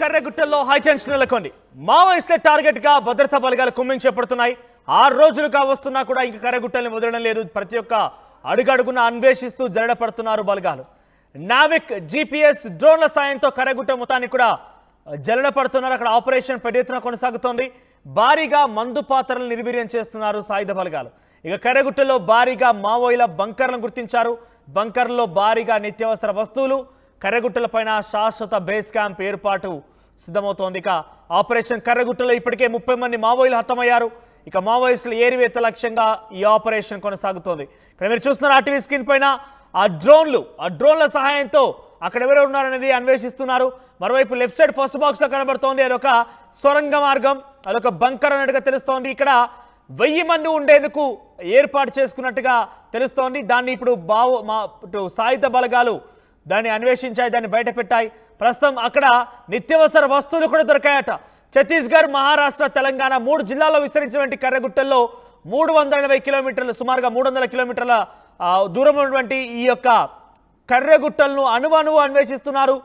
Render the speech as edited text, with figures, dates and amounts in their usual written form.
కర్రెగుట్టల్లో high tension నెలకొంది. మావోయిస్టుల target గా భద్రతా బలగాలు కుమ్మింగ్ చేపడుతున్నాయి. 6 రోజులుగా వస్తున్నా కూడా ఇంకా కర్రెగుట్టల్ని వదలడం లేదు. ప్రతి ఒక్క అడుగడుగున అన్వేషిస్తూ జరడపడుతున్నారు బలగాలు. నావిక్ జీపీఎస్ డ్రోన్ల సాయంతో కర్రెగుట్ట మొత్తాన్ని కూడా జల్లడపడుతున్నారు. అక్కడ ఆపరేషన్ పెద్ద ఎత్తున కొనసాగుతోంది. భారీగా మందు పాత్రలను నిర్వీర్యం చేస్తున్నారు సాయుధ బలగాలు. ఇక కర్రెగుట్టలో భారీగా మావోయిల బంకర్లను గుర్తించారు. బంకర్లో భారీగా నిత్యావసర వస్తువులు, కర్రెగుట్టలపైన శాశ్వత బేస్ క్యాంప్ ఏర్పాటు సిద్ధమవుతోంది. ఇక ఆపరేషన్ కర్రెగుట్టలో ఇప్పటికే 30 మంది మావోయిలు హతమయ్యారు. ఇక మావోయిస్టుల ఏరివేత లక్ష్యంగా ఈ ఆపరేషన్ కొనసాగుతోంది. ఇక్కడ మీరు చూస్తున్నారు ఆర్టీవీ స్క్రీన్ పైన ఆ డ్రోన్ల సహాయంతో అక్కడ ఎవరు ఉన్నారనేది అన్వేషిస్తున్నారు. మరోవైపు లెఫ్ట్ సైడ్ ఫస్ట్ బాక్స్ లో కనబడుతోంది అదొక సొరంగ మార్గం, అదొక బంకర్ అన్నట్టుగా తెలుస్తోంది. ఇక్కడ 1000 మంది ఉండేందుకు ఏర్పాటు చేసుకున్నట్టుగా తెలుస్తోంది. దాన్ని ఇప్పుడు సాయుధ బలగాలు దాన్ని అన్వేషించాయి, దాన్ని బయట పెట్టాయి. ప్రస్తుతం అక్కడ నిత్యావసర వస్తువులు కూడా దొరికాయట. ఛత్తీస్గఢ్, మహారాష్ట్ర, తెలంగాణ 3 జిల్లాల్లో విస్తరించినటువంటి కర్రెగుట్టల్లో 380 కిలోమీటర్లు, సుమారుగా 300 కిలోమీటర్ల దూరం ఉన్నటువంటి ఈ యొక్క కర్రెగుట్టలను అణువణువు అన్వేషిస్తున్నారు.